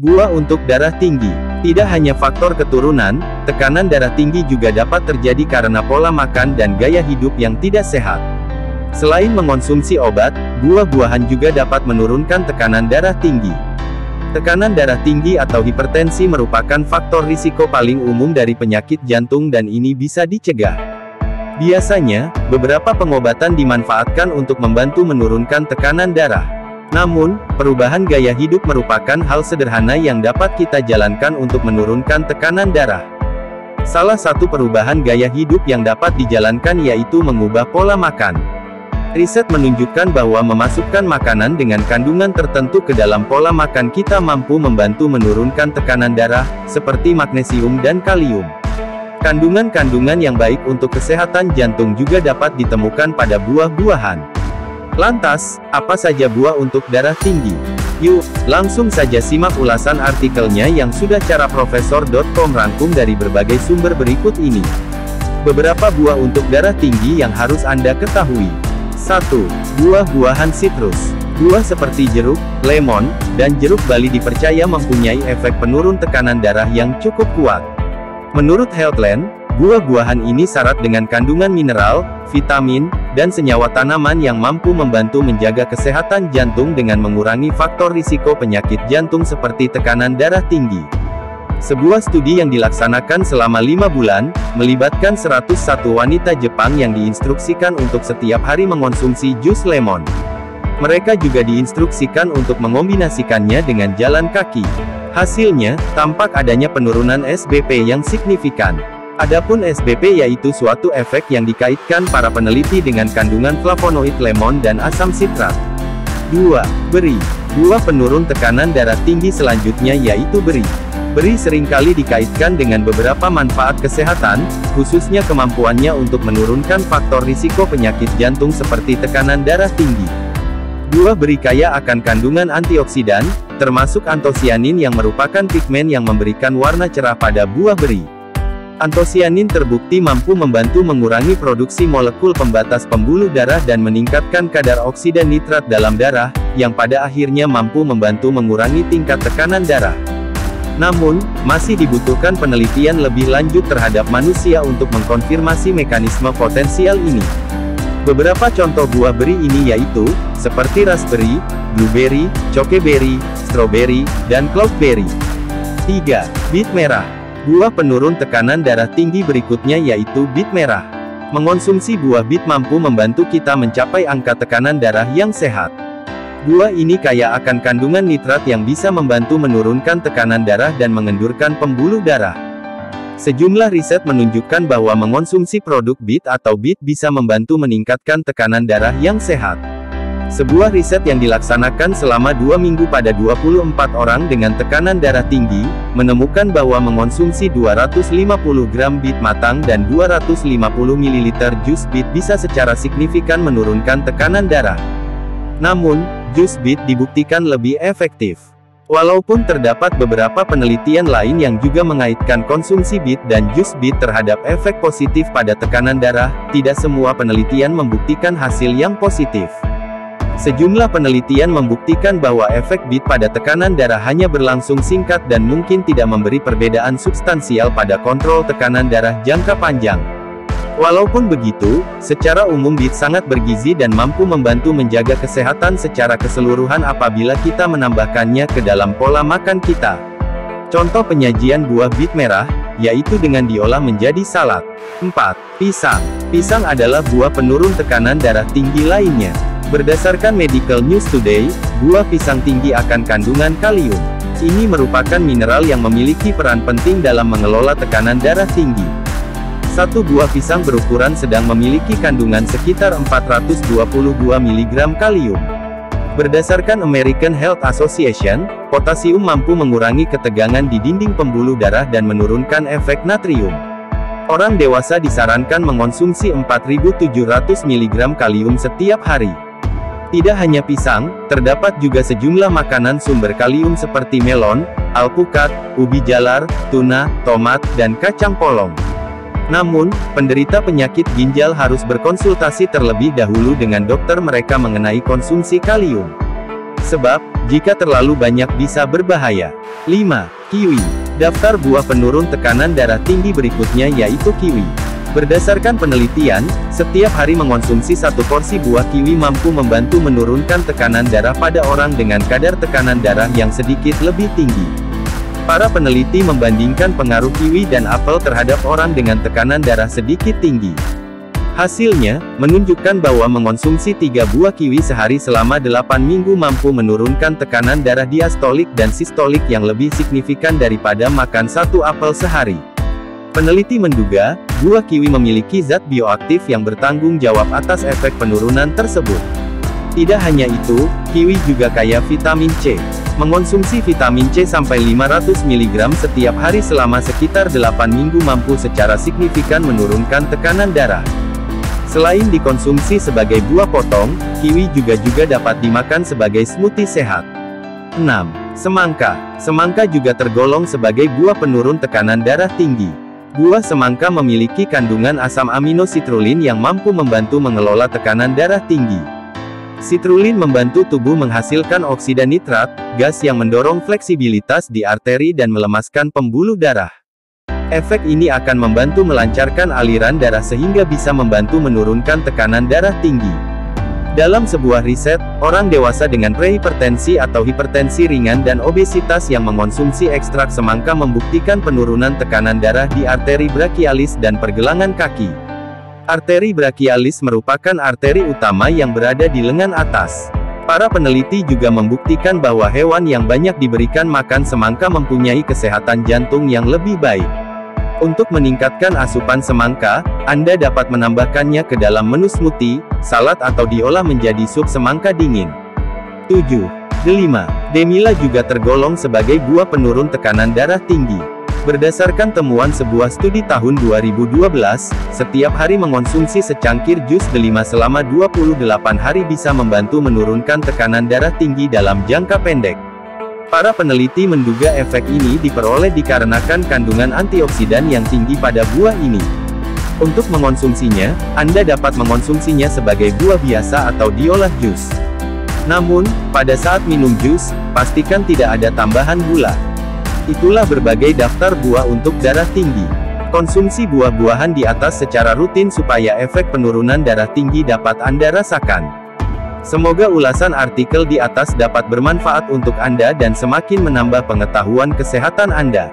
Buah untuk darah tinggi. Tidak hanya faktor keturunan, tekanan darah tinggi juga dapat terjadi karena pola makan dan gaya hidup yang tidak sehat. Selain mengonsumsi obat, buah-buahan juga dapat menurunkan tekanan darah tinggi. Tekanan darah tinggi atau hipertensi merupakan faktor risiko paling umum dari penyakit jantung dan ini bisa dicegah. Biasanya, beberapa pengobatan dimanfaatkan untuk membantu menurunkan tekanan darah. Namun, perubahan gaya hidup merupakan hal sederhana yang dapat kita jalankan untuk menurunkan tekanan darah. Salah satu perubahan gaya hidup yang dapat dijalankan yaitu mengubah pola makan. Riset menunjukkan bahwa memasukkan makanan dengan kandungan tertentu ke dalam pola makan kita mampu membantu menurunkan tekanan darah, seperti magnesium dan kalium. Kandungan-kandungan yang baik untuk kesehatan jantung juga dapat ditemukan pada buah-buahan. Lantas, apa saja buah untuk darah tinggi? Yuk, langsung saja simak ulasan artikelnya yang sudah caraprofesor.com rangkum dari berbagai sumber berikut ini. Beberapa buah untuk darah tinggi yang harus Anda ketahui. 1. Buah-buahan sitrus. Buah seperti jeruk, lemon, dan jeruk bali dipercaya mempunyai efek penurun tekanan darah yang cukup kuat. Menurut Healthline, buah-buahan ini syarat dengan kandungan mineral, vitamin, dan senyawa tanaman yang mampu membantu menjaga kesehatan jantung dengan mengurangi faktor risiko penyakit jantung seperti tekanan darah tinggi. Sebuah studi yang dilaksanakan selama 5 bulan, melibatkan 101 wanita Jepang yang diinstruksikan untuk setiap hari mengonsumsi jus lemon. Mereka juga diinstruksikan untuk mengombinasikannya dengan jalan kaki. Hasilnya, tampak adanya penurunan SBP yang signifikan. Adapun SBP yaitu suatu efek yang dikaitkan para peneliti dengan kandungan flavonoid lemon dan asam sitrat. 2. Beri. Buah penurun tekanan darah tinggi selanjutnya yaitu beri. Beri seringkali dikaitkan dengan beberapa manfaat kesehatan, khususnya kemampuannya untuk menurunkan faktor risiko penyakit jantung seperti tekanan darah tinggi. Buah beri kaya akan kandungan antioksidan, termasuk antosianin yang merupakan pigmen yang memberikan warna cerah pada buah beri. Antosianin terbukti mampu membantu mengurangi produksi molekul pembatas pembuluh darah dan meningkatkan kadar oksida nitrat dalam darah, yang pada akhirnya mampu membantu mengurangi tingkat tekanan darah. Namun, masih dibutuhkan penelitian lebih lanjut terhadap manusia untuk mengkonfirmasi mekanisme potensial ini. Beberapa contoh buah beri ini yaitu, seperti raspberry, blueberry, chokeberry, strawberry, dan cloudberry. 3. Bit merah. Buah penurun tekanan darah tinggi berikutnya yaitu bit merah. Mengonsumsi buah bit mampu membantu kita mencapai angka tekanan darah yang sehat. Buah ini kaya akan kandungan nitrat yang bisa membantu menurunkan tekanan darah dan mengendurkan pembuluh darah. Sejumlah riset menunjukkan bahwa mengonsumsi produk bit atau bit bisa membantu meningkatkan tekanan darah yang sehat. Sebuah riset yang dilaksanakan selama 2 minggu pada 24 orang dengan tekanan darah tinggi, menemukan bahwa mengonsumsi 250 gram bit matang dan 250 ml jus bit bisa secara signifikan menurunkan tekanan darah. Namun, jus bit dibuktikan lebih efektif. Walaupun terdapat beberapa penelitian lain yang juga mengaitkan konsumsi bit dan jus bit terhadap efek positif pada tekanan darah, tidak semua penelitian membuktikan hasil yang positif. Sejumlah penelitian membuktikan bahwa efek bit pada tekanan darah hanya berlangsung singkat dan mungkin tidak memberi perbedaan substansial pada kontrol tekanan darah jangka panjang. Walaupun begitu, secara umum bit sangat bergizi dan mampu membantu menjaga kesehatan secara keseluruhan apabila kita menambahkannya ke dalam pola makan kita. Contoh penyajian buah bit merah, yaitu dengan diolah menjadi salad. 4. Pisang. Pisang adalah buah penurun tekanan darah tinggi lainnya. Berdasarkan Medical News Today, buah pisang tinggi akan kandungan kalium. Ini merupakan mineral yang memiliki peran penting dalam mengelola tekanan darah tinggi. Satu buah pisang berukuran sedang memiliki kandungan sekitar 422 mg kalium. Berdasarkan American Health Association, potasium mampu mengurangi ketegangan di dinding pembuluh darah dan menurunkan efek natrium. Orang dewasa disarankan mengonsumsi 4.700 mg kalium setiap hari. Tidak hanya pisang, terdapat juga sejumlah makanan sumber kalium seperti melon, alpukat, ubi jalar, tuna, tomat, dan kacang polong. Namun, penderita penyakit ginjal harus berkonsultasi terlebih dahulu dengan dokter mereka mengenai konsumsi kalium. Sebab, jika terlalu banyak bisa berbahaya. 5. Kiwi. Daftar buah penurun tekanan darah tinggi berikutnya yaitu kiwi. Berdasarkan penelitian, setiap hari mengonsumsi satu porsi buah kiwi mampu membantu menurunkan tekanan darah pada orang dengan kadar tekanan darah yang sedikit lebih tinggi. Para peneliti membandingkan pengaruh kiwi dan apel terhadap orang dengan tekanan darah sedikit tinggi. Hasilnya, menunjukkan bahwa mengonsumsi 3 buah kiwi sehari selama 8 minggu mampu menurunkan tekanan darah diastolik dan sistolik yang lebih signifikan daripada makan 1 apel sehari. Peneliti menduga, buah kiwi memiliki zat bioaktif yang bertanggung jawab atas efek penurunan tersebut. Tidak hanya itu, kiwi juga kaya vitamin C. Mengonsumsi vitamin C sampai 500 mg setiap hari selama sekitar 8 minggu mampu secara signifikan menurunkan tekanan darah. Selain dikonsumsi sebagai buah potong, kiwi juga dapat dimakan sebagai smoothie sehat. 6. Semangka. Semangka juga tergolong sebagai buah penurun tekanan darah tinggi. Buah semangka memiliki kandungan asam amino sitrulin yang mampu membantu mengelola tekanan darah tinggi. Sitrulin membantu tubuh menghasilkan oksida nitrat, gas yang mendorong fleksibilitas di arteri dan melemaskan pembuluh darah. Efek ini akan membantu melancarkan aliran darah sehingga bisa membantu menurunkan tekanan darah tinggi. Dalam sebuah riset, orang dewasa dengan prehipertensi atau hipertensi ringan dan obesitas yang mengonsumsi ekstrak semangka membuktikan penurunan tekanan darah di arteri brachialis dan pergelangan kaki. Arteri brachialis merupakan arteri utama yang berada di lengan atas. Para peneliti juga membuktikan bahwa hewan yang banyak diberikan makan semangka mempunyai kesehatan jantung yang lebih baik. Untuk meningkatkan asupan semangka, Anda dapat menambahkannya ke dalam menu smoothie, salad atau diolah menjadi sup semangka dingin. 7. Delima. Demila juga tergolong sebagai buah penurun tekanan darah tinggi. Berdasarkan temuan sebuah studi tahun 2012, setiap hari mengonsumsi secangkir jus delima selama 28 hari bisa membantu menurunkan tekanan darah tinggi dalam jangka pendek. Para peneliti menduga efek ini diperoleh dikarenakan kandungan antioksidan yang tinggi pada buah ini. Untuk mengonsumsinya, Anda dapat mengonsumsinya sebagai buah biasa atau diolah jus. Namun, pada saat minum jus, pastikan tidak ada tambahan gula. Itulah berbagai daftar buah untuk darah tinggi. Konsumsi buah-buahan di atas secara rutin supaya efek penurunan darah tinggi dapat Anda rasakan. Semoga ulasan artikel di atas dapat bermanfaat untuk Anda dan semakin menambah pengetahuan kesehatan Anda.